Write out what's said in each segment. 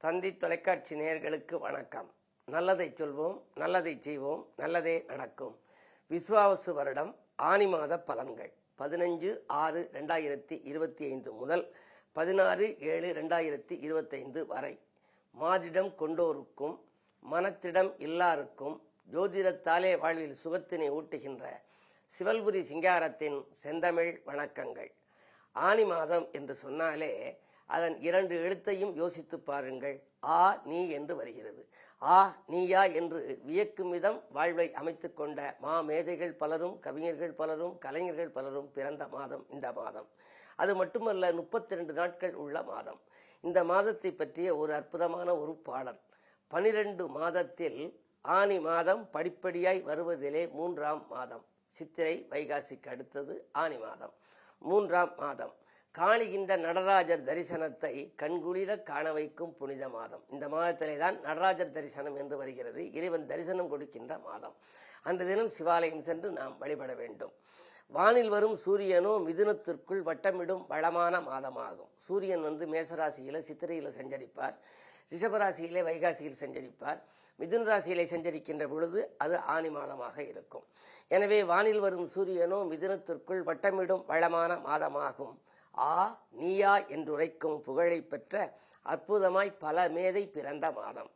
தந்தி தொலைக்காட்சி நேயர்களுக்கு வணக்கம். நல்லதை சொல்வோம், நல்லதை செய்வோம், நல்லதே நடக்கும். விசுவாவசு வருடம் ஆனி மாத பலன்கள் 15/6/2025 முதல் 16/7/2025 வரை. மாதிடம் கொண்டோருக்கும் மனத்திடம் இல்லாருக்கும் ஜோதிடத்தாலே வாழ்வில் சுகத்தினை ஊட்டுகின்ற சிவல்புரி சிங்காரத்தின் செந்தமிழ் வணக்கங்கள். ஆனி மாதம் என்று சொன்னாலே அதன் 2 எழுத்தையும் யோசித்து பாருங்கள். ஆ நீ என்று வருகிறது. ஆ நீயா என்று வியக்கும் விதம் வாழ்வை அமைத்து கொண்ட மாமேதைகள் பலரும், கவிஞர்கள் பலரும், கலைஞர்கள் பலரும் பிறந்த மாதம் இந்த மாதம். அது மட்டுமல்ல, 32 நாட்கள் உள்ள மாதம். இந்த மாதத்தை பற்றிய ஒரு அற்புதமான ஒரு பாடல். 12 மாதத்தில் ஆனி மாதம் படிப்படியாய் வருவதிலே 3ஆம் மாதம். சித்திரை வைகாசிக்கு அடுத்தது ஆனி மாதம். 3ஆம் மாதம் காணுகின்ற நடராஜர் தரிசனத்தை கண்குளிர காண வைக்கும் புனித மாதம். இந்த மாதத்திலே தான் நடராஜர் தரிசனம் என்று வருகிறது. இறைவன் தரிசனம் கொடுக்கின்ற மாதம். அன்று தினம் சிவாலயம் சென்று நாம் வழிபட வேண்டும். வானில் வரும் சூரியனோ மிதுனத்திற்குள் வட்டமிடும் வளமான மாதமாகும். சூரியன் மேசராசியில சித்திரையில சஞ்சரிப்பார், ரிஷபராசியிலே வைகாசியில் சஞ்சரிப்பார், மிதுன ராசியிலே சஞ்சரிக்கின்ற பொழுது அது ஆனி மாதமாக இருக்கும். எனவே வானில் வரும் சூரியனோ மிதுனத்திற்குள் வட்டமிடும் வளமான மாதமாகும். ஆ நீயா என்றுரைக்கும் புகழை பெற்ற அற்புதமாய் பல மேதை பிறந்த மாதம்.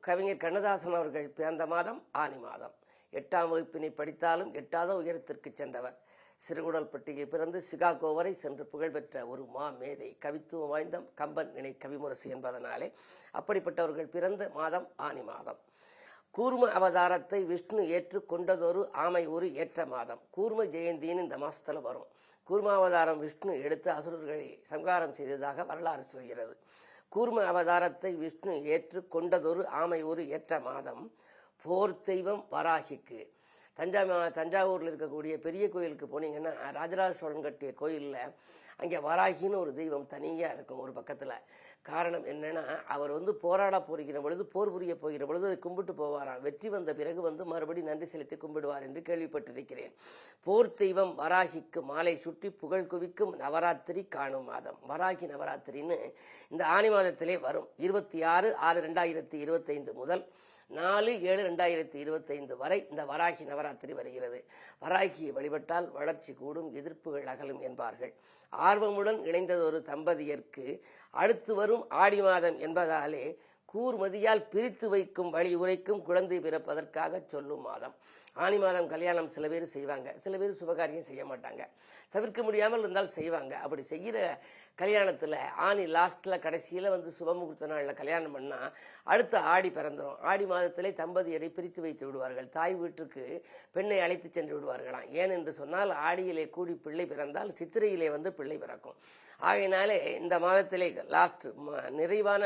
கவிஞர் கண்ணதாசன் அவர்கள் பிறந்த மாதம் ஆனி மாதம். 8ஆம் வகுப்பினை படித்தாலும் எட்டாத உயரத்திற்கு சென்றவர். சிறுகுடல்பட்டியில் பிறந்து சிகாகோ வரை சென்று புகழ்பெற்ற ஒரு மேதை, கவித்துவம் வாய்ந்த கம்பன் இணை கவிமுரசு என்பதனாலே அப்படிப்பட்டவர்கள் பிறந்த மாதம் ஆனி மாதம். கூர்ம அவதாரத்தை விஷ்ணு ஏற்று கொண்டதொரு ஆமை ஒரு ஏற்ற மாதம். கூர்ம ஜெயந்தின்னு இந்த மாசத்துல வரும். கூர்மாவதாரம் விஷ்ணு எடுத்து அசுரர்களை சங்காரம் செய்ததாக வரலாறு சொல்கிறது. கூர்ம அவதாரத்தை விஷ்ணு ஏற்று கொண்டதொரு ஆமை ஒரு ஏற்ற மாதம். போர் தெய்வம் வராகிக்கு. தஞ்சாவூரில் இருக்கக்கூடிய பெரிய கோயிலுக்கு போனீங்கன்னா, ராஜராஜ சோழன் கட்டிய கோயிலில் அங்கே வராகின்னு ஒரு தெய்வம் தனியாக இருக்கும் ஒரு பக்கத்தில். காரணம் என்னன்னா, அவர் போராட போகிற பொழுது, போர் புரிய போகிற பொழுது அதை கும்பிட்டு போவாராம். வெற்றி வந்த பிறகு மறுபடி நன்றி செலுத்தி கும்பிடுவார் என்று கேள்விப்பட்டிருக்கிறேன். போர் தெய்வம் வராகிக்கு மாலை சுட்டி புகழ் குவிக்கும் நவராத்திரி காணும் மாதம். வராகி நவராத்திரின்னு இந்த ஆனி மாதத்திலே வரும். 26/6/2025 முதல் 4/7/2025 வரை இந்த வராகி நவராத்திரி வருகிறது. வராகியை வழிபட்டால் வளர்ச்சி கூடும், எதிர்ப்புகள் அகலும் என்பார்கள். ஆர்வமுடன் இணைந்ததொரு தம்பதியருக்கு அடுத்து வரும் ஆடி மாதம் என்பதாலே கூர்மதியால் பிரித்து வைக்கும் வழி உரைக்கும் குழந்தை பிறப்பதற்காக சொல்லும் மாதம். ஆனி மாதம் கல்யாணம் சில பேர் செய்வாங்க, சில பேர் சுபகாரியம் செய்ய மாட்டாங்க. தவிர்க்க முடியாமல் இருந்தால் செய்வாங்க. அப்படி செய்கிற கல்யாணத்தில் ஆனி லாஸ்ட்ல கடைசியில் சுபமுகூர்த்த நாளில் கல்யாணம் பண்ணால் அடுத்த ஆடி பிறந்துடும். ஆடி மாதத்திலே தம்பதியரை பிரித்து வைத்து விடுவார்கள். தாய் வீட்டுக்கு பெண்ணை அழைத்து சென்று விடுவார்களாம். ஏன் என்று சொன்னால், ஆடியிலே கூடி பிள்ளை பிறந்தால் சித்திரையிலே பிள்ளை பிறக்கும். ஆகையினாலே இந்த மாதத்திலே லாஸ்ட் நிறைவான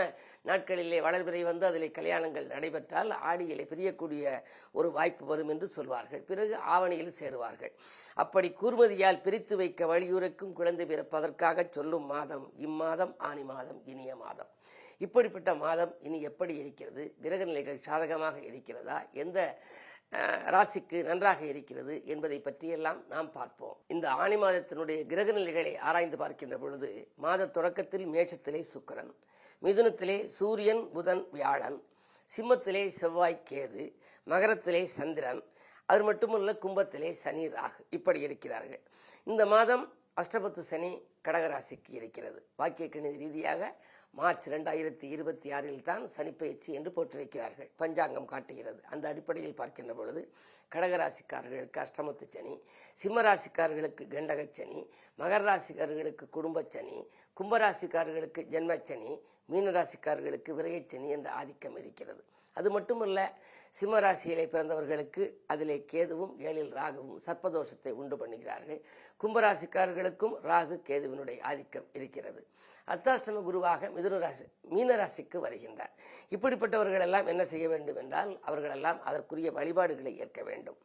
நாட்களிலே வளர்பிறை அதிலே கல்யாணங்கள் நடைபெற்றால் ஆடியிலே பிரியக்கூடிய ஒரு வாய்ப்பு வரும் என்று சொல்வார்கள். பிறகு ஆவணியில் சேருவார்கள். அப்படி கூர்மதியால் பிரித்து வைக்க வழியுரைக்கும் குழந்தை பிறப்பதற்காக சொல்லும் மாதம் இம்மாதம் ஆனி மாதம், இனிய மாதம். இப்படிப்பட்ட மாதம் இனி எப்படி இருக்கிறது? கிரக நிலைகள் சாதகமாக இருக்கிறதா? எந்த ராசிக்கு நன்றாக இருக்கிறது என்பதை பற்றியெல்லாம் நாம் பார்ப்போம். இந்த ஆனி மாதத்தினுடைய கிரக நிலைகளை ஆராய்ந்து பார்க்கின்ற பொழுது, மாத தொடக்கத்தில் மேஷத்திலே சுக்கிரன், மிதுனத்திலே சூரியன், புதன், வியாழன், சிம்மத்திலே செவ்வாய், கேது, மகரத்திலே சந்திரன், அது மட்டுமல்ல கும்பத்திலே சனி, ராகு இப்படி இருக்கிறார்கள். இந்த மாதம் அஷ்டபத்து சனி கடகராசிக்கு இருக்கிறது. வாக்கிய கணித ரீதியாக மார்ச் 2026 தான் சனிப்பெயர்ச்சி என்று போட்டிருக்கிறார்கள். பஞ்சாங்கம் காட்டுகிறது. அந்த அடிப்படையில் பார்க்கின்ற பொழுது கடகராசிக்காரர்களுக்கு அஷ்டமத்து சனி, சிம்மராசிக்காரர்களுக்கு கண்டகச்சனி, மகர ராசிக்காரர்களுக்கு குடும்பச்சனி, கும்பராசிக்காரர்களுக்கு ஜென்மச்சனி, மீனராசிக்காரர்களுக்கு விரயச்சனி என்ற ஆதிக்கம் இருக்கிறது. அது மட்டுமல்ல, சிம்மராசியிலே பிறந்தவர்களுக்கு அதிலே கேதுவும் 7ல் ராகுவும் சர்ப்பதோஷத்தை உண்டு பண்ணுகிறார்கள். கும்பராசிக்காரர்களுக்கும் ராகு கேதுவினுடைய ஆதிக்கம் இருக்கிறது. அர்த்தாஷ்டம குருவாக மீனராசிக்கு வருகின்றார். இப்படிப்பட்டவர்கள் எல்லாம் என்ன செய்ய வேண்டும் என்றால், அவர்களெல்லாம் அதற்குரிய வழிபாடுகளை ஏற்க வேண்டும்.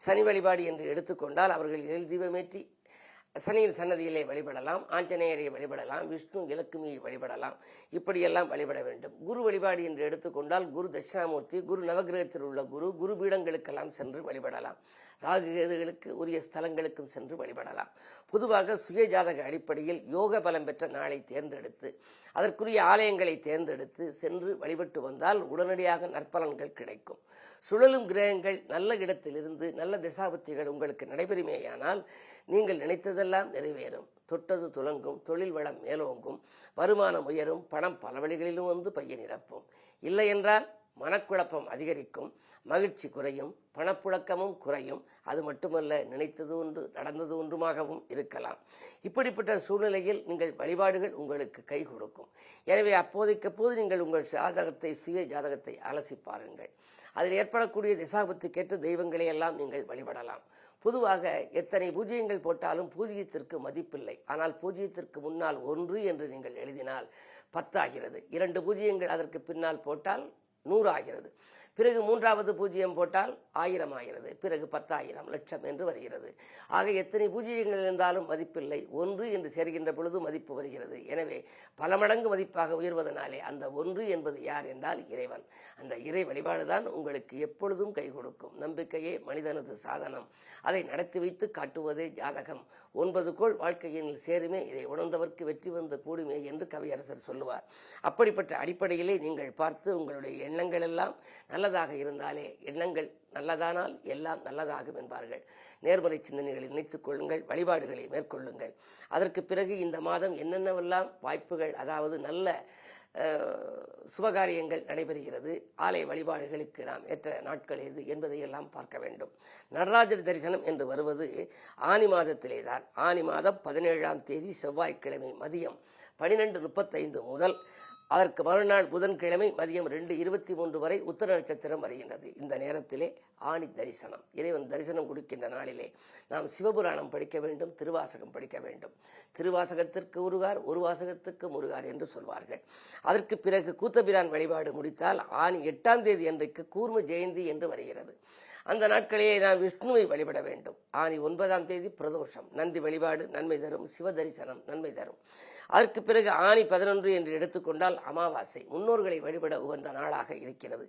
சனி வழிபாடு என்று எடுத்துக்கொண்டால் அவர்கள் எல் தீபமேற்றி சனியின் சன்னதியிலே வழிபடலாம், ஆஞ்சநேயரை வழிபடலாம், விஷ்ணு இலக்குமியை வழிபடலாம். இப்படியெல்லாம் வழிபட வேண்டும். குரு வழிபாடு என்று எடுத்துக்கொண்டால் குரு தட்சிணாமூர்த்தி, குரு நவகிரகத்தில் உள்ள குரு பீடங்களுக்கெல்லாம் சென்று வழிபடலாம். ராகு கேதுகளுக்கு உரிய ஸ்தலங்களுக்கும் சென்று வழிபடலாம். பொதுவாக சுய ஜாதக அடிப்படையில் யோக பலம் பெற்ற நாளை தேர்ந்தெடுத்து அதற்குரிய ஆலயங்களை தேர்ந்தெடுத்து சென்று வழிபட்டு வந்தால் உடனடியாக நற்பலன்கள் கிடைக்கும். சுழலும் கிரகங்கள் நல்ல இடத்திலிருந்து நல்ல திசாபத்திகள் உங்களுக்கு நடைபெறுமேயானால் நீங்கள் நினைத்ததெல்லாம் நிறைவேறும். தொட்டது துலங்கும், தொழில் வளம் மேலோங்கும், வருமானம் உயரும், பணம் பல வழிகளிலும் வந்து பைய நிரப்பும். இல்லை என்றால் மனக்குழப்பம் அதிகரிக்கும், மகிழ்ச்சி குறையும், பணப்புழக்கமும் குறையும். அது மட்டுமல்ல, நினைத்தது ஒன்று நடந்தது ஒன்றுமாகவும் இருக்கலாம். இப்படிப்பட்ட சூழ்நிலையில் நீங்கள் வழிபாடுகள் உங்களுக்கு கை கொடுக்கும். எனவே அப்போதைக்கப்போது நீங்கள் உங்கள் ஜாதகத்தை சுய ஜாதகத்தை அலசி பாருங்கள். அதில் ஏற்படக்கூடிய திசாபத்துக்கேற்ற தெய்வங்களை எல்லாம் நீங்கள் வழிபடலாம். பொதுவாக எத்தனை பூஜ்ஜியங்கள் போட்டாலும் பூஜ்ஜியத்திற்கு மதிப்பில்லை. ஆனால் பூஜ்ஜியத்திற்கு முன்னால் 1 என்று நீங்கள் எழுதினால் 10 ஆகிறது. 2 பூஜ்ஜியங்கள் அதற்கு பின்னால் போட்டால் 100 ஆகிறது. பிறகு 3வது பூஜ்ஜியம் போட்டால் 1000 ஆகிறது. பிறகு 10,000 லட்சம் என்று வருகிறது. ஆக எத்தனை பூஜ்ஜியங்கள் இருந்தாலும் மதிப்பில்லை. 1 என்று சேர்கின்ற பொழுது மதிப்பு வருகிறது. எனவே பல மடங்கு மதிப்பாக உயர்வதனாலே அந்த 1 என்பது யார் என்றால் இறைவன். அந்த இறை வழிபாடுதான் உங்களுக்கு எப்பொழுதும் கை கொடுக்கும். நம்பிக்கையே மனிதனது சாதனம், அதை நடத்தி வைத்து காட்டுவதே ஜாதகம். 9 கோள் வாழ்க்கையில் சேருமே, இதை உணர்ந்தவர்க்கு வெற்றி வந்த கூடுமே என்று கவியரசர் சொல்லுவார். அப்படிப்பட்ட அடிப்படையிலே நீங்கள் பார்த்து உங்களுடைய எண்ணங்கள் எல்லாம் நல்லதாக இருந்தாலே, எண்ணங்கள் நல்லதானால் எல்லாம் நல்லதாகும் என்பார்கள். நேர்மறை சிந்தனைகளை நினைத்துக் கொள்ளுங்கள், வழிபாடுகளை மேற்கொள்ளுங்கள். அதற்கு பிறகு இந்த மாதம் என்னென்னவெல்லாம் வாய்ப்புகள், அதாவது நல்ல சுபகாரியங்கள் நடைபெறுகிறது, ஆலய வழிபாடுகளுக்கு நாம் ஏற்ற நாட்கள் எது என்பதையெல்லாம் பார்க்க வேண்டும். நடராஜர் தரிசனம் என்று வருவது ஆனி மாதத்திலே தான். ஆனி மாதம் 17ஆம் தேதி செவ்வாய்க்கிழமை மதியம் 12:35 முதல் அதற்கு மறுநாள் புதன்கிழமை மதியம் 2:23 வரை உத்தர நட்சத்திரம் வருகின்றது. இந்த நேரத்திலே ஆணி தரிசனம், இறைவன் தரிசனம் கொடுக்கின்ற நாளிலே நாம் சிவபுராணம் படிக்க வேண்டும், திருவாசகம் படிக்க வேண்டும். திருவாசகத்திற்கு உருகார், ஒரு வாசகத்துக்கு முருகார் என்று சொல்வார்கள். அதற்கு பிறகு கூத்தபிரான் வழிபாடு முடித்தால் ஆணி 8ஆம் தேதி அன்றைக்கு கூர்ம ஜெயந்தி என்று வருகிறது. அந்த நாட்களிலே நாம் விஷ்ணுவை வழிபட வேண்டும். ஆனி 9ஆம் தேதி பிரதோஷம், நந்தி வழிபாடு நன்மை தரும், சிவ தரிசனம் நன்மை தரும். அதற்கு பிறகு ஆனி 11 என்று எடுத்துக்கொண்டால் அமாவாசை, முன்னோர்களை வழிபட உகந்த நாளாக இருக்கிறது.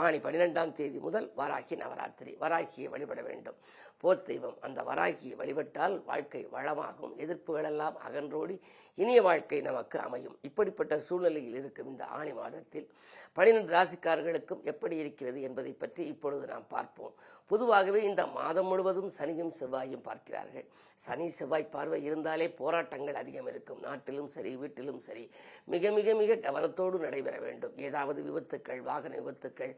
ஆனி 12ஆம் தேதி முதல் வராகி நவராத்திரி, வராகியை வழிபட வேண்டும். போர் தெய்வம், அந்த வராகியை வழிபட்டால் வாழ்க்கை வளமாகும், எதிர்ப்புகளெல்லாம் அகன்றோடி இனிய வாழ்க்கை நமக்கு அமையும். இப்படிப்பட்ட சூழ்நிலையில் இருக்கும் இந்த ஆனி மாதத்தில் 12 ராசிக்காரர்களுக்கும் எப்படி இருக்கிறது என்பதை பற்றி இப்பொழுது நாம் பார்ப்போம். பொதுவாகவே இந்த மாதம் முழுவதும் சனியும் செவ்வாயும் பார்க்கிறார்கள். சனி செவ்வாய் பார்வை இருந்தாலே போராட்டங்கள் அதிகம் இருக்கும். நாட்டிலும் சரி, வீட்டிலும் சரி, மிக மிக மிக கவனத்தோடு நடைபெற வேண்டும். ஏதாவது விபத்துக்கள், வாகன விபத்துக்கள்,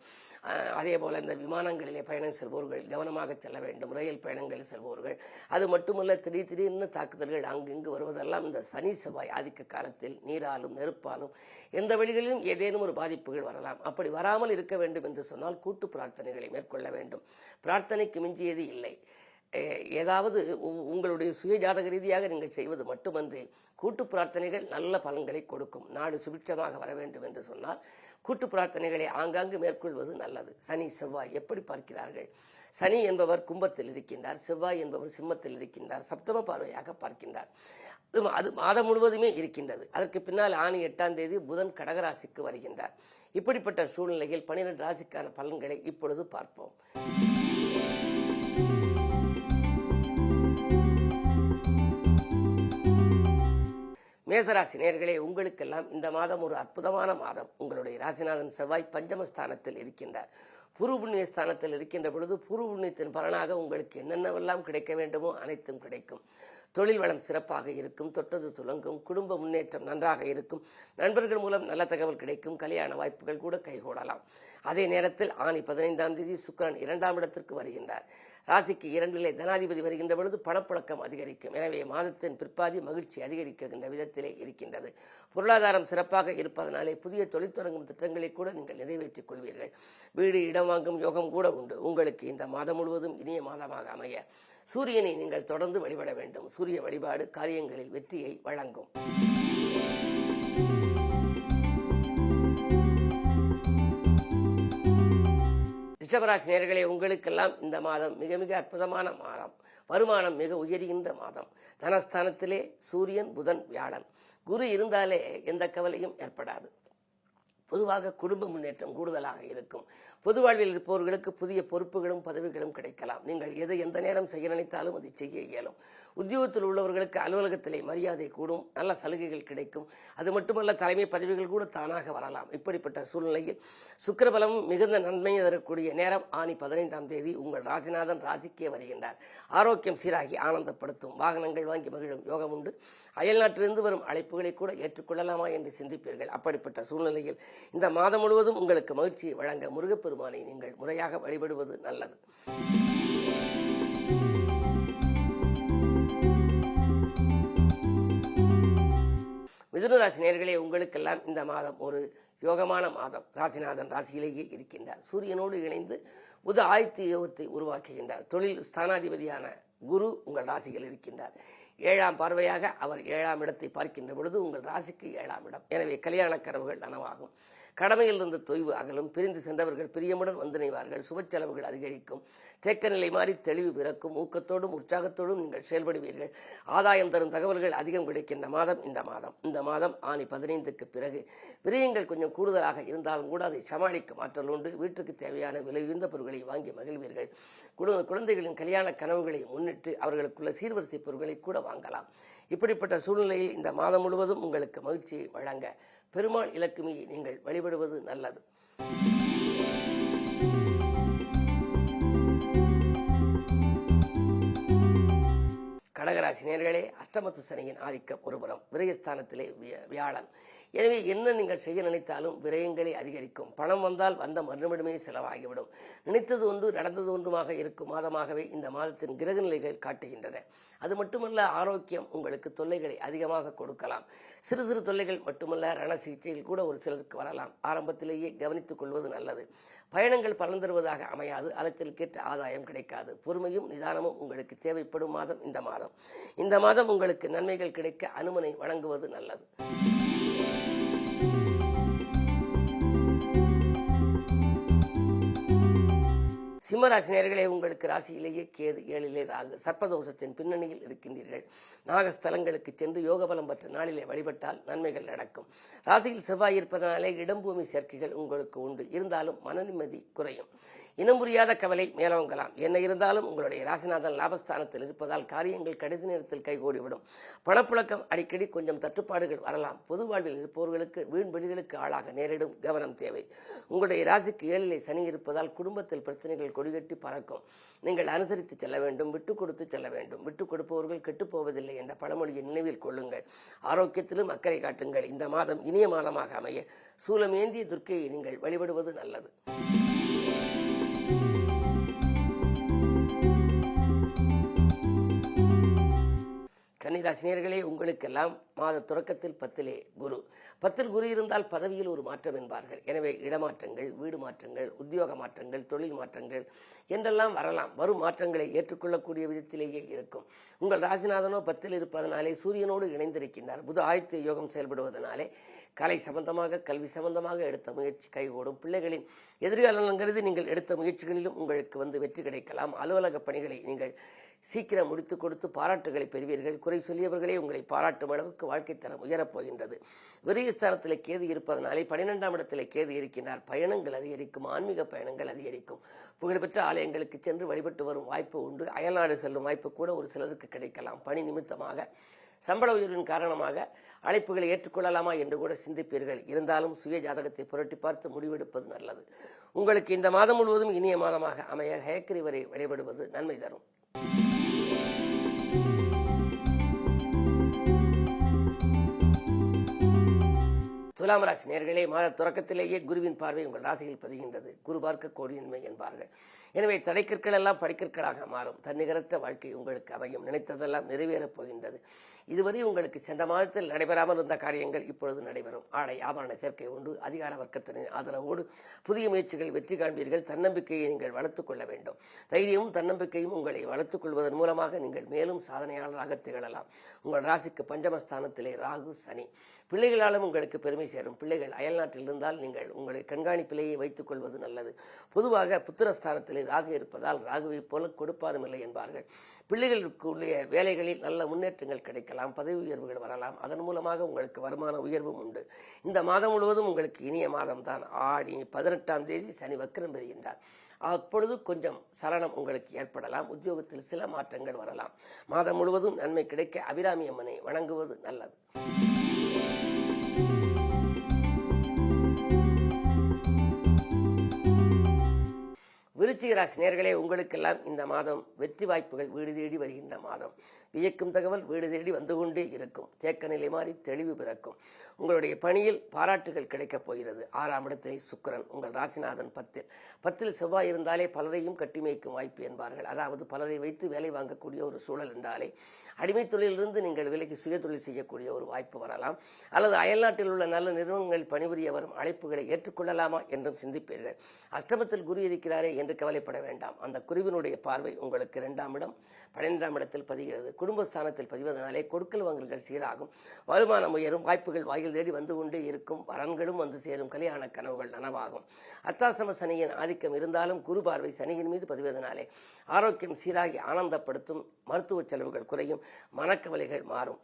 அதே போல இந்த விமானங்களிலே பயணம் செல்பவர்கள் கவனமாக செல்ல வேண்டும். ரயில் பயணங்களில் செல்பவர்கள், அது மட்டுமல்ல, திடீர்னு தாக்குதல்கள் அங்கிங்கு வருவதெல்லாம் இந்த சனி செவ்வாய் ஆதிக்க காலத்தில் நீராலும் நெருப்பாலும் எந்த வழிகளிலும் ஏதேனும் ஒரு பாதிப்புகள் வரலாம். அப்படி வராமல் இருக்க வேண்டும் என்று சொன்னால் கூட்டு பிரார்த்தனைகளை மேற்கொள்ள வேண்டும். பிரார்த்தனைக்கு மிஞ்சியது இல்லை. ஏதாவது உங்களுடைய சுய ஜாதக ரீதியாக நீங்கள் செய்வது மட்டுமன்றி கூட்டு பிரார்த்தனைகள் நல்ல பலன்களை கொடுக்கும். நாடு சுபிட்சமாக வர வேண்டும் என்று சொன்னால் கூட்டு பிரார்த்தனைகளை ஆங்காங்கு மேற்கொள்வது நல்லது. சனி செவ்வாய் எப்படி பார்க்கிறார்கள்? சனி என்பவர் கும்பத்தில் இருக்கின்றார், செவ்வாய் என்பவர் சிம்மத்தில் இருக்கின்றார், சப்தம பார்வையாக பார்க்கின்றார். அது மாதம் முழுவதுமே இருக்கின்றது. அதற்கு பின்னால் ஆனி 8ஆம் தேதி புதன் கடகராசிக்கு வருகின்றார். இப்படிப்பட்ட சூழ்நிலையில் 12 ராசிக்கான பலன்களை இப்பொழுது பார்ப்போம். மேசராசி நேயர்களே, உங்களுக்கெல்லாம் இந்த மாதம் ஒரு அற்புதமான மாதம். உங்களுடைய ராசிநாதன் செவ்வாய் பஞ்சமஸ்தானத்தில் இருக்கின்றார். பூர்வ புண்ணிய ஸ்தானத்தில் இருக்கின்ற பொழுது பூர்வ புண்ணியத்தின் பலனாக உங்களுக்கு என்னென்னவெல்லாம் கிடைக்க வேண்டுமோ அனைத்தும் கிடைக்கும். தொழில் வளம் சிறப்பாக இருக்கும், தொட்டது துலங்கும், குடும்ப முன்னேற்றம் நன்றாக இருக்கும், நண்பர்கள் மூலம் நல்ல தகவல் கிடைக்கும், கல்யாண வாய்ப்புகள் கூட கைகூடலாம். அதே நேரத்தில் ஆனி 15ஆம் தேதி சுக்கிரன் 2ஆம் இடத்திற்கு வருகின்றார். ராசிக்கு 2லே தனாதிபதி வருகின்ற பொழுது பணப்புழக்கம் அதிகரிக்கும். எனவே மாதத்தின் பிற்பாதி மகிழ்ச்சி அதிகரிக்கின்ற விதத்திலே இருக்கின்றது. பொருளாதாரம் சிறப்பாக இருப்பதனாலே புதிய தொழில் தொடங்கும் திட்டங்களை கூட நீங்கள் நிறைவேற்றிக் கொள்வீர்கள். வீடு இடம் வாங்கும் யோகம் கூட உண்டு. உங்களுக்கு இந்த மாதம் முழுவதும் இனிய மாதமாக அமைய சூரியனை நீங்கள் தொடர்ந்து வழிபட வேண்டும். சூரிய வழிபாடு காரியங்களில் வெற்றியை வழங்கும். ரிஷபராசி நேயர்களே, உங்களுக்கெல்லாம் இந்த மாதம் மிக மிக அற்புதமான மாதம். வருமானம் மிக உயர்கின்ற மாதம். தனஸ்தானத்திலே சூரியன், புதன், வியாழன், குரு இருந்தாலே எந்த கவலையும் ஏற்படாது. பொதுவாக குடும்ப முன்னேற்றம் கூடுதலாக இருக்கும். பொது வாழ்வில் இருப்பவர்களுக்கு புதிய பொறுப்புகளும் பதவிகளும் கிடைக்கலாம். நீங்கள் எதை எந்த நேரம் செய்ய நினைத்தாலும் அதை செய்ய இயலும். உத்தியோகத்தில் உள்ளவர்களுக்கு அலுவலகத்திலே மரியாதை கூடும், நல்ல சலுகைகள் கிடைக்கும். அது மட்டுமல்ல, தலைமை பதவிகள் கூட தானாக வரலாம். இப்படிப்பட்ட சூழ்நிலையில் சுக்கிரபலம் மிகுந்த நன்மையை தரக்கூடிய நேரம் ஆனி 15ஆம் தேதி உங்கள் ராசிநாதன் ராசிக்கே வருகின்றார். ஆரோக்கியம் சீராகி ஆனந்தப்படுத்தும். வாகனங்கள் வாங்கி மகிழும் யோகம் உண்டு. அயல்நாட்டிலிருந்து வரும் அழைப்புகளை கூட ஏற்றுக்கொள்ளலாமா என்று சிந்திப்பீர்கள். அப்படிப்பட்ட சூழ்நிலையில் இந்த மாதம் முழுவதும் உங்களுக்கு மகிழ்ச்சியை வழங்க முருகப்பெருமானை நீங்கள் முறையாக வழிபடுவது நல்லது. மிதுன ராசி நேயர்களே, உங்களுக்கெல்லாம் இந்த மாதம் ஒரு யோகமான மாதம். ராசிநாதன் ராசியிலேயே இருக்கின்றார். சூரியனோடு இணைந்து புத ஆதித்ய யோகத்தை உருவாக்குகின்றார். தொழில் ஸ்தானாதிபதியான குரு உங்கள் ராசியில் இருக்கின்றார். 7ஆம் பார்வையாக அவர் 7ஆம் இடத்தை பார்க்கின்ற பொழுது உங்கள் ராசிக்கு 7ஆம் இடம். எனவே கல்யாண கனவுகள் நனவாகும். கடமையில் இருந்த தொய்வு அகலும். பிரிந்து சென்றவர்கள் பிரியமுடன் வந்து இணைவார்கள். சுப செலவுகள் அதிகரிக்கும். தேக்க நிலை மாறி தெளிவு பிறக்கும். ஊக்கத்தோடும் உற்சாகத்தோடும் நீங்கள் செயல்படுவீர்கள். ஆதாயம் தரும் தகவல்கள் அதிகம் கிடைக்கின்ற மாதம் இந்த மாதம் ஆனி 15க்கு பிறகு விரயங்கள் கொஞ்சம் கூடுதலாக இருந்தாலும் கூட அதை சமாளிக்கும் ஆற்றல் உண்டு. வீட்டுக்கு தேவையான விலை உயர்ந்த பொருட்களை வாங்கி மகிழ்வீர்கள். குழந்தைகளின் கல்யாண கனவுகளை முன்னிட்டு அவர்களுக்குள்ள சீர்வரிசை பொருட்களை கூட வாங்கலாம். இப்படிப்பட்ட சூழ்நிலையில் இந்த மாதம் முழுவதும் உங்களுக்கு மகிழ்ச்சியை வழங்க பெருமாள் இலக்குமியை நீங்கள் வழிபடுவது நல்லது. கடகராசி நேயர்களே, அஷ்டமத்து சனியின் ஆதிக்கம் ஒருபுறம், விரயஸ்தானத்திலே வியாழன். எனவே என்ன நீங்கள் செய்ய நினைத்தாலும் விரயங்களை அதிகரிக்கும். பணம் வந்தால் வந்த மறுநிமிடமே செலவாகிவிடும். நினைத்தது ஒன்று நடந்தது ஒன்றுமாக இருக்கும் மாதமாகவே இந்த மாதத்தின் கிரக நிலைகள் காட்டுகின்றன. அது மட்டுமல்ல, ஆரோக்கியம் உங்களுக்கு தொல்லைகளை அதிகமாக கொடுக்கலாம். சிறு சிறு தொல்லைகள் மட்டுமல்ல, ரண சிகிச்சைகள் கூட ஒரு சிலருக்கு வரலாம். ஆரம்பத்திலேயே கவனித்துக் கொள்வது நல்லது. பயணங்கள் பலன் தருவதாக அமையாது. அலைச்சலுக்கேற்ற ஆதாயம் கிடைக்காது. பொறுமையும் நிதானமும் உங்களுக்கு தேவைப்படும் மாதம் இந்த மாதம் உங்களுக்கு நன்மைகள் கிடைக்க அனுமனை வழங்குவது நல்லது. சிம்மராசி நேயர்களே, உங்களுக்கு ராசியிலேயே கேது, 7லே ராகு, சர்ப்பதோஷத்தின் பின்னணியில் இருக்கின்றீர்கள். நாகஸ்தலங்களுக்கு சென்று யோகபலம் பெற்ற நாளிலே வழிபட்டால் நன்மைகள் நடக்கும். ராசியில் செவ்வாய் இருப்பதனாலே இடம்பூமி சேர்க்கைகள் உங்களுக்கு உண்டு. இருந்தாலும் மன நிம்மதி குறையும். இனம் புரியாத கவலை மேலோங்கலாம். என்ன இருந்தாலும் உங்களுடைய ராசிநாதன் லாபஸ்தானத்தில் இருப்பதால் காரியங்கள் கடைசி நேரத்தில் கைகூடிவிடும். பணப்புழக்கம் அடிக்கடி கொஞ்சம் தட்டுப்பாடுகள் வரலாம். பொது வாழ்வில் இருப்பவர்களுக்கு வீண் வெளிகளுக்கு ஆளாக நேரிடும். கவனம் தேவை. உங்களுடைய ராசிக்கு 7லே சனி இருப்பதால் குடும்பத்தில் பிரச்சனைகள் கொடிகட்டி பறக்கும். நீங்கள் அனுசரித்து செல்ல வேண்டும், விட்டு கொடுத்து செல்ல வேண்டும். விட்டு கொடுப்பவர்கள் கெட்டுப்போவதில்லை என்ற பழமொழியை நினைவில் கொள்ளுங்கள். ஆரோக்கியத்திலும் அக்கறை காட்டுங்கள். இந்த மாதம் இனிய மாதமாக அமைய சூலமேந்திய துர்க்கையை நீங்கள் வழிபடுவது நல்லது. கன்னிராசி நேயர்களே, உங்களுக்கெல்லாம் மாத தொடக்கத்தில் 10லே குரு. 10ல் குரு இருந்தால் பதவியில் ஒரு மாற்றம் என்பார்கள். எனவே இடமாற்றங்கள், வீடு மாற்றங்கள், உத்தியோக மாற்றங்கள், தொழில் மாற்றங்கள் என்றெல்லாம் வரலாம். வரும் மாற்றங்களை ஏற்றுக்கொள்ளக்கூடிய விதத்திலேயே இருக்கும். உங்கள் ராசிநாதனோ 10ல் இருப்பதனாலே சூரியனோடு இணைந்திருக்கின்றார். புத ஆதித்ய யோகம் செயல்படுவதனாலே கலை சம்பந்தமாக, கல்வி சம்பந்தமாக எடுத்த முயற்சி கைகூடும். பிள்ளைகளின் எதிர்காலம் கருதி நீங்கள் எடுத்த முயற்சிகளிலும் உங்களுக்கு வெற்றி கிடைக்கலாம். அலுவலக பணிகளை நீங்கள் சீக்கிரம் முடித்து கொடுத்து பாராட்டுகளை பெறுவீர்கள். குறை சொல்லியவர்களே உங்களை பாராட்டும் அளவுக்கு வாழ்க்கை தரம் உயரப்போகின்றது. விரயஸ்தானத்திலே கேது இருப்பதனாலே 12ஆம் இடத்திலே கேது இருக்கின்றார். பயணங்கள் அதிகரிக்கும். ஆன்மீக பயணங்கள் அதிகரிக்கும். புகழ்பெற்ற ஆலயங்களுக்கு சென்று வழிபட்டு வரும் வாய்ப்பு உண்டு. அயல்நாடு செல்லும் வாய்ப்பு கூட ஒரு சிலருக்கு கிடைக்கலாம். பணி நிமித்தமாக, சம்பள உயர்வின் காரணமாக அழைப்புகளை ஏற்றுக்கொள்ளலாமா என்று கூட சிந்திப்பீர்கள். இருந்தாலும் சுய ஜாதகத்தை புரட்டி பார்த்து முடிவெடுப்பது நல்லது. உங்களுக்கு இந்த மாதம் முழுவதும் இனிய மாதமாக அமைய ஹயக்கிரிவரை வழிபடுவது நன்மை தரும். துலாம் ராசி நேயர்களே, மாத தொடக்கத்திலேயே குருவின் பார்வை உங்கள் ராசியில் பதிகின்றது. குரு பார்க்க கோடியின்மை என்பார்கள். எனவே தடைக்கற்கள் எல்லாம் படிக்கற்களாக மாறும். தன்னிகரற்ற வாழ்க்கை உங்களுக்கு அமையும். நினைத்ததெல்லாம் நிறைவேறப் போகின்றது. இதுவரை உங்களுக்கு சென்ற மாதத்தில் நடைபெறாமல் இருந்த காரியங்கள் இப்பொழுது நடைபெறும். ஆடை ஆபரண சேர்க்கை உண்டு. அதிகார வர்க்கத்தின் ஆதரவோடு புதிய முயற்சிகள் வெற்றி காண்பீர்கள். தன்னம்பிக்கையை நீங்கள் வளர்த்துக் கொள்ள வேண்டும். தைரியமும் தன்னம்பிக்கையும் உங்களை வளர்த்துக் கொள்வதன் மூலமாக நீங்கள் மேலும் சாதனையாளராக திகழலாம். உங்கள் ராசிக்கு பஞ்சமஸ்தானத்திலே ராகு, சனி. பிள்ளைகளாலும் உங்களுக்கு பெருமை சேரும். பிள்ளைகள் அயல்நாட்டில் இருந்தால் நீங்கள் உங்களை கண்காணிப்பிலேயே வைத்துக் கொள்வது நல்லது. பொதுவாக புத்திரஸ்தானத்திலே ராகு இருப்பதால் ராகுவை போல கொடுப்பாரும் இல்லை என்பார்கள். பிள்ளைகளுக்கு உள்ள வேலைகளில் நல்ல முன்னேற்றங்கள் கிடைக்கலாம், பதவி உயர்வுகள் வரலாம். அதன் மூலமாக உங்களுக்கு வருமான உயர்வும் உண்டு. இந்த மாதம் முழுவதும் உங்களுக்கு இனிய மாதம்தான். ஆடி 18ஆம் தேதி சனி வக்ரம் பெறுகின்றார். அப்பொழுது கொஞ்சம் சலனம் உங்களுக்கு ஏற்படலாம். உத்தியோகத்தில் சில மாற்றங்கள் வரலாம். மாதம் முழுவதும் நன்மை கிடைக்க அபிராமி அம்மனை வணங்குவது நல்லது. விருச்சிக ராசி நேயர்களே, உங்களுக்கெல்லாம் இந்த மாதம் வெற்றி வாய்ப்புகள் வீடு தேடி வருகின்ற மாதம். வியக்கும் தகவல் வீடு தேடி வந்து கொண்டே இருக்கும். தேக்க நிலை மாறி தெளிவு பிறக்கும். உங்களுடைய பணியில் பாராட்டுகள் கிடைக்கப் போகிறது. 6ஆம் இடத்திலே சுக்கிரன், உங்கள் ராசிநாதன் 10ல் செவ்வாய் இருந்தாலே பலரையும் கட்டி மேய்க்கும் வாய்ப்பு என்பார்கள். அதாவது பலரை வைத்து வேலை வாங்கக்கூடிய ஒரு சூழல் என்றாலே அடிமை தொழிலிருந்து நீங்கள் விலைக்கு சுய தொழில் செய்யக்கூடிய ஒரு வாய்ப்பு வரலாம். அல்லது அயல்நாட்டில் உள்ள நல்ல நிறுவனங்களில் பணிபுரிய வரும் அழைப்புகளை ஏற்றுக்கொள்ளலாமா என்றும் சிந்திப்பீர்கள். அஷ்டமத்தில் குரு இருக்கிறாரே என்று கவலைப்பட வேண்டாம். அந்த குருவினுடைய பார்வை உங்களுக்கு 2ஆம் இடம் 12ஆம் இடத்தில் பதிகிறது. குடும்பஸ்தானத்தில் பதிவதனாலே கொடுக்கல் வாங்கல்கள் சீராகும். வருமானம் உயரும். வாய்ப்புகள் வாயில் தேடி வந்து கொண்டே இருக்கும். வரன்களும் வந்து சேரும். கல்யாண கனவுகள் நனவாகும். அர்த்தாசிரம சனியின் ஆதிக்கம் இருந்தாலும் குரு பார்வை சனியின் மீது பதிவதனாலே ஆரோக்கியம் சீராகி ஆனந்தப்படுத்தும். மருத்துவ செலவுகள் குறையும். மனக்கவலைகள் மாறும்.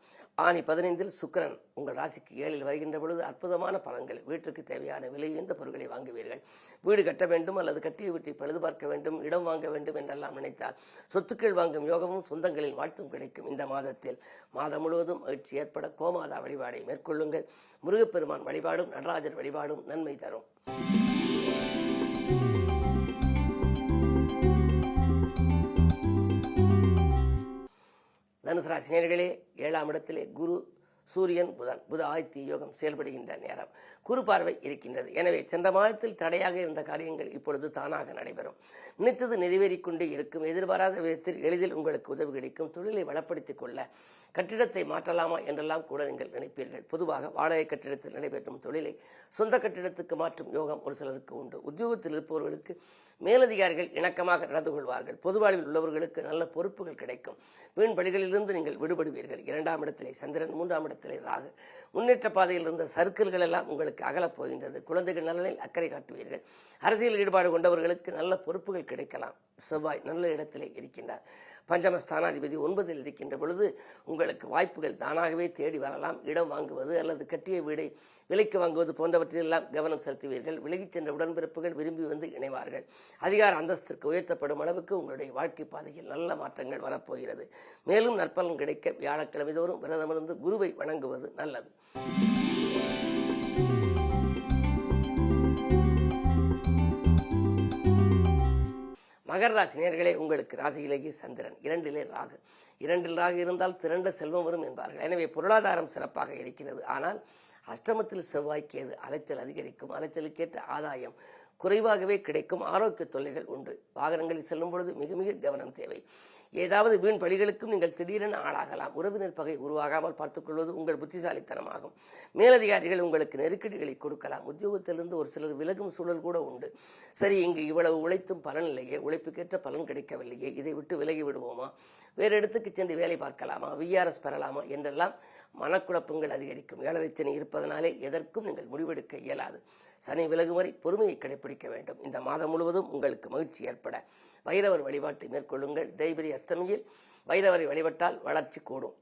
ஆனி 15ல் சுக்கிரன் உங்கள் ராசிக்கு 7ல் வருகின்ற பொழுது அற்புதமான பலன்கள். வீட்டிற்கு தேவையான விலை உயர்ந்த பொருட்களை வாங்குவீர்கள். வீடு கட்ட வேண்டும் அல்லது கட்டிய வீட்டை பழுது பார்க்க வேண்டும், இடம் வாங்க வேண்டும் என்றெல்லாம் நினைத்தால் சொத்துக்கள் வாங்கும் யோகமும் சொந்தங்களில் வாழ்த்தும் கிடைக்கும். இந்த மாதத்தில் மாதம் முழுவதும் மகிழ்ச்சி ஏற்பட கோமாதா வழிபாடை மேற்கொள்ளுங்கள். முருகப்பெருமான் வழிபாடும் நடராஜர் வழிபாடும் நன்மை தரும். தனுசு ராசி நேயர்களே, 7ஆம் இடத்திலே குரு சூரியன் புத ஆதித்ய யோகம் செயல்படுகின்ற நேரம். குரு பார்வை இருக்கின்றது. எனவே சென்ற மாதத்தில் தடையாக இருந்த காரியங்கள் இப்பொழுது தானாக நடைபெறும். நினைத்தது நிறைவேறிக்கொண்டே இருக்கும். எதிர்பாராத விதத்தில் எளிதில் உங்களுக்கு உதவி கிடைக்கும். தொழிலை வளப்படுத்திக் கொள்ள கட்டிடத்தை மாற்றலாமா என்றெல்லாம் கூட நீங்கள் நினைப்பீர்கள். பொதுவாக வாடகை கட்டிடத்தில் நடைபெற்றும் தொழிலை சொந்த கட்டிடத்துக்கு மாற்றும் யோகம் ஒரு சிலருக்கு உண்டு. உத்தியோகத்தில் இருப்பவர்களுக்கு மேலதிகாரிகள் இணக்கமாக நடந்து கொள்வார்கள். பொது வாழ்வில் உள்ளவர்களுக்கு நல்ல பொறுப்புகள் கிடைக்கும். வீண் பலிகளிலிருந்து நீங்கள் விடுபடுவீர்கள். 2ஆம் இடத்திலே சந்திரன், 3ஆம் இடத்திலே ராகு. முன்னேற்ற பாதையில் இருந்த சர்க்கிள்கள் எல்லாம் உங்களுக்கு அகலப் போகின்றது. குழந்தைகள் நலனில் அக்கறை காட்டுவீர்கள். அரசியல் ஈடுபாடு கொண்டவர்களுக்கு நல்ல பொறுப்புகள் கிடைக்கலாம். செவ்வாய் நல்ல இடத்திலே இருக்கின்றார். பஞ்சமஸ்தானாதிபதி 9ல் இருக்கின்ற பொழுது உங்களுக்கு வாய்ப்புகள் தானாகவே தேடி வரலாம். இடம் வாங்குவது அல்லது கட்டிய வீடை விலைக்கு வாங்குவது போன்றவற்றிலெல்லாம் கவனம் செலுத்துவீர்கள். விலகிச் சென்ற உடன்பிறப்புகள் விரும்பி வந்து இணைவார்கள். அதிகார அந்தஸ்திற்கு உயர்த்தப்படும் அளவுக்கு உங்களுடைய வாழ்க்கை பாதையில் நல்ல மாற்றங்கள் வரப்போகிறது. மேலும் நற்பலன் கிடைக்க வியாழக்கிழமை தோறும் விரதமிருந்து குருவை வணங்குவது நல்லது. மகர ராசி நேயர்களே, உங்களுக்கு ராசியிலேயே சந்திரன், 2லே ராகு. 2ல் ராகு இருந்தால் திரண்ட செல்வம் வரும் என்பார்கள். எனவே பொருளாதாரம் சிறப்பாக இருக்கிறது. ஆனால் அஷ்டமத்தில் செவ்வாய் கேது அலைச்சல் அதிகரிக்கும். அலைச்சலுக்கேற்ற ஆதாயம் குறைவாகவே கிடைக்கும். ஆரோக்கிய தொல்லைகள் உண்டு. வாகனங்களில் செல்லும் பொழுது மிக மிக கவனம் தேவை. ஏதாவது வீண் பலிகளுக்கும் நீங்கள் திடீரென ஆளாகலாம். உறவினர் பகை உருவாகாமல் பார்த்துக்கொள்வது உங்கள் புத்திசாலித்தனமாகும். மேலதிகாரிகள் உங்களுக்கு நெருக்கடிகளை கொடுக்கலாம். உத்தியோகத்திலிருந்து ஒரு சிலர் விலகும் சூழல் கூட உண்டு. சரி, இங்கு இவ்வளவு உழைத்தும் பலன் இல்லையே, உழைப்புக்கேற்ற பலன் கிடைக்கவில்லையே, இதை விட்டு விலகி விடுவோமா, வேறு இடத்துக்கு சென்று வேலை பார்க்கலாமா, விஆர்எஸ் பெறலாமா என்றெல்லாம் மனக்குழப்பங்கள் அதிகரிக்கும். 7ரை சனி இருப்பதனாலே எதற்கும் நீங்கள் முடிவெடுக்க இயலாது. சனி விலகும் வரை பொறுமையை கடைபிடிக்க வேண்டும். இந்த மாதம் முழுவதும் உங்களுக்கு மகிழ்ச்சி ஏற்பட வைரவர் வழிபாட்டை மேற்கொள்ளுங்கள். தேய்பிரி அஷ்டமியில் வைரவரை வழிபட்டால் வளர்ச்சி கூடும்.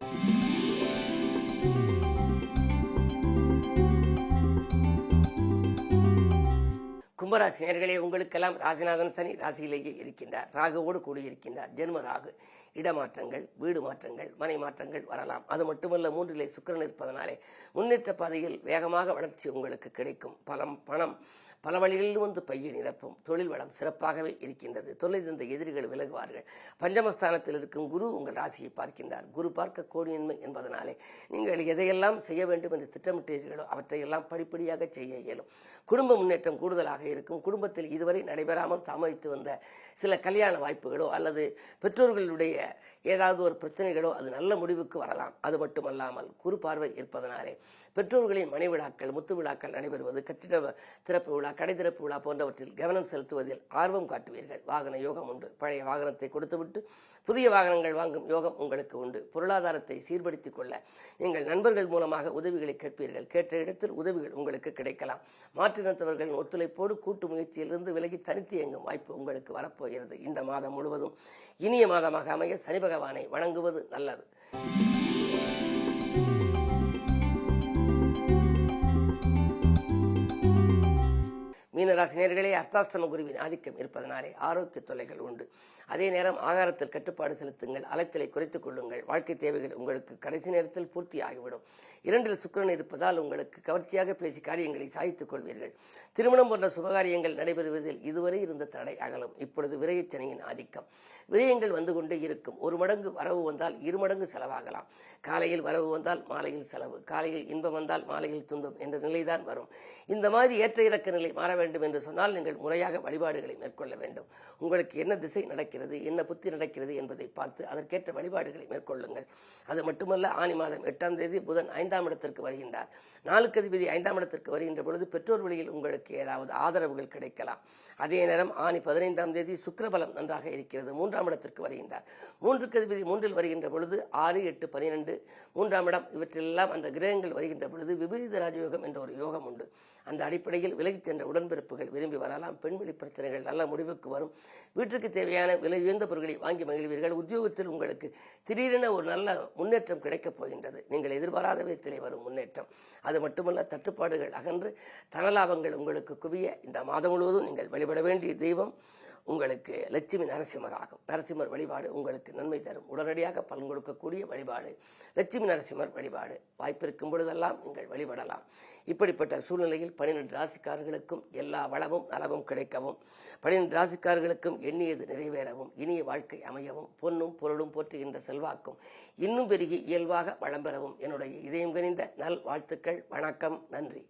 கும்பராசி நேயர்களே, உங்களுக்கெல்லாம் ராசிநாதன் சனி ராசியிலேயே இருக்கின்றார். ராகுவோடு கூடியிருக்கின்றார். ஜென்ம ராகு. இடமாற்றங்கள், வீடு மாற்றங்கள், மனை மாற்றங்கள் வரலாம். அது மட்டுமல்ல, 3லே சுக்கிரன் இருப்பதனாலே முன்னேற்ற பாதையில் வேகமாக வளர்ச்சி உங்களுக்கு கிடைக்கும். பணம் பல வழிகளில் வந்து பையை நிரப்பும். தொழில் வளம் சிறப்பாகவே இருக்கின்றது. தொழில் இருந்த எதிரிகள் விலகுவார்கள். பஞ்சமஸ்தானத்தில் இருக்கும் குரு உங்கள் ராசியை பார்க்கின்றார். குரு பார்க்க கோடியின்மை என்பதனாலே நீங்கள் எதையெல்லாம் செய்ய வேண்டும் என்று திட்டமிட்டீர்களோ அவற்றையெல்லாம் படிப்படியாக செய்ய இயலும். குடும்ப முன்னேற்றம் கூடுதலாக இருக்கும். குடும்பத்தில் இதுவரை நடைபெறாமல் தாமதித்து வந்த சில கல்யாண வாய்ப்புகளோ அல்லது பெற்றோர்களுடைய ஏதாவது ஒரு பிரச்சனைகளோ அது நல்ல முடிவுக்கு வரலாம். அது மட்டுமல்லாமல் குரு பார்வை இருப்பதனாலே பெற்றோர்களின் மணி விழாக்கள், முத்து விழாக்கள் நடைபெறுவது, கட்டிட திறப்பு விழாக்கள் கடைதிறப்பு விழா போன்றவற்றில் கவனம் செலுத்துவதில் ஆர்வம் காட்டுவீர்கள். வாகன யோகம் உண்டு. பழைய வாகனத்தை கொடுத்துவிட்டு புதிய வாகனங்கள் வாங்கும் யோகம் உங்களுக்கு உண்டு. பொருளாதாரத்தை சீர்படுத்திக் கொள்ள நீங்கள் நண்பர்கள் மூலமாக உதவிகளை கேட்பீர்கள். கேட்ட இடத்தில் உதவிகள் உங்களுக்கு கிடைக்கலாம். மாற்றினத்தவர்களின் ஒத்துழைப்போடு கூட்டு முயற்சியிலிருந்து விலகி தனித்து இயங்கும் வாய்ப்பு உங்களுக்கு வரப்போகிறது. இந்த மாதம் முழுவதும் இனிய மாதமாக அமைய சனி பகவானை வணங்குவது நல்லது. மீனராசினியர்களே, அர்த்தாஷ்டம குருவின் ஆதிக்கம் இருப்பதனாலே ஆரோக்கிய தொல்லைகள் உண்டு. அதே நேரம் ஆகாரத்தில் கட்டுப்பாடு செலுத்துங்கள். அலைச்சலை குறைத்துக் கொள்ளுங்கள். வாழ்க்கை தேவைகள் உங்களுக்கு கடைசி நேரத்தில் பூர்த்தி ஆகிவிடும். 2 சுக்கிரன் இருப்பதால் உங்களுக்கு கவர்ச்சியாக பேசி காரியங்களை சாய்த்துக் கொள்வீர்கள். திருமணம் போன்ற சுபகாரியங்கள் நடைபெறுவதில் இதுவரை இருந்த தடை அகலும். இப்பொழுது விரயச்சனையின் ஆதிக்கம். விரயங்கள் வந்து கொண்டே இருக்கும். 1 மடங்கு வரவு வந்தால் 2 மடங்கு செலவாகலாம். காலையில் வரவு வந்தால் மாலையில் செலவு, காலையில் இன்பம் வந்தால் மாலையில் துன்பம் என்ற நிலைதான் வரும். இந்த மாதிரி ஏற்ற இறக்க நிலை மாற வேண்டும் என்று சொன்னால் நீங்கள் முறையாக வழிபாடுகளை மேற்கொள்ள வேண்டும். உங்களுக்கு என்ன திசை நடக்கிறது, என்ன புத்தி நடக்கிறது என்பதை பார்த்து அதற்கேற்ற வழிபாடுகளை மேற்கொள்ளுங்கள். அது மட்டுமல்ல, ஆனி மாதம் 8ஆம் தேதி புதன் 5ஆம் இடத்திற்கு வருகின்றார். 4க்கு அதிபதி 5ஆம் இடத்திற்கு வருகின்ற பொழுது பெற்றோர் வழியில் உங்களுக்கு ஏதாவது ஆதரவுகள் கிடைக்கலாம். அதே நேரம் ஆனி 15ஆம் தேதி சுக்கிரபலம் நன்றாக இருக்கிறது. 3ஆம் இடத்திற்கு வருகின்றார். 3க்கு அதிபதி 3இல் வருகின்ற பொழுது 6, 8, 12 3ஆம் இடம் இவற்றெல்லாம் அந்த கிரகங்கள் வருகின்ற பொழுது விபரீத ராஜயோகம் என்ற ஒரு யோகம் உண்டு. அந்த அடிப்படையில் விலகிச் சென்ற உடன்பிறப்புகள் விரும்பி வரலாம். பெண்வெளி பிரச்சனைகள் நல்ல முடிவுக்கு வரும். வீட்டுக்கு தேவையான விலை உயர்ந்த பொருட்களை வாங்கி மகிழ்வீர்கள். உத்தியோகத்தில் உங்களுக்கு திடீரென ஒரு நல்ல முன்னேற்றம் கிடைக்கப் போகின்றது. நீங்கள் எதிர்பாராத விதத்திலே வரும் முன்னேற்றம். அது மட்டுமல்ல, தட்டுப்பாடுகள் அகன்று தனலாபங்கள் உங்களுக்கு குவிய இந்த மாதம் முழுவதும் நீங்கள் வழிபட வேண்டிய தெய்வம் உங்களுக்கு லட்சுமி நரசிம்மர் ஆகும். நரசிம்மர் வழிபாடு உங்களுக்கு நன்மை தரும். உடனடியாக பலன் கொடுக்கக்கூடிய வழிபாடு லட்சுமி நரசிம்மர் வழிபாடு. வாய்ப்பிருக்கும் பொழுதெல்லாம் நீங்கள் வழிபடலாம். இப்படிப்பட்ட சூழ்நிலையில் 12 ராசிக்காரர்களுக்கும் எல்லா வளமும் நலமும் கிடைக்கவும், 12 ராசிக்காரர்களுக்கும் எண்ணியது நிறைவேறவும், இனிய வாழ்க்கை அமையவும், பொன்னும் பொருளும் போற்றுகின்ற செல்வாக்கும் இன்னும் பெருகி இயல்பாக வளம் பெறவும் என்னுடைய இதயம் கனிந்த நல் வாழ்த்துக்கள். வணக்கம். நன்றி.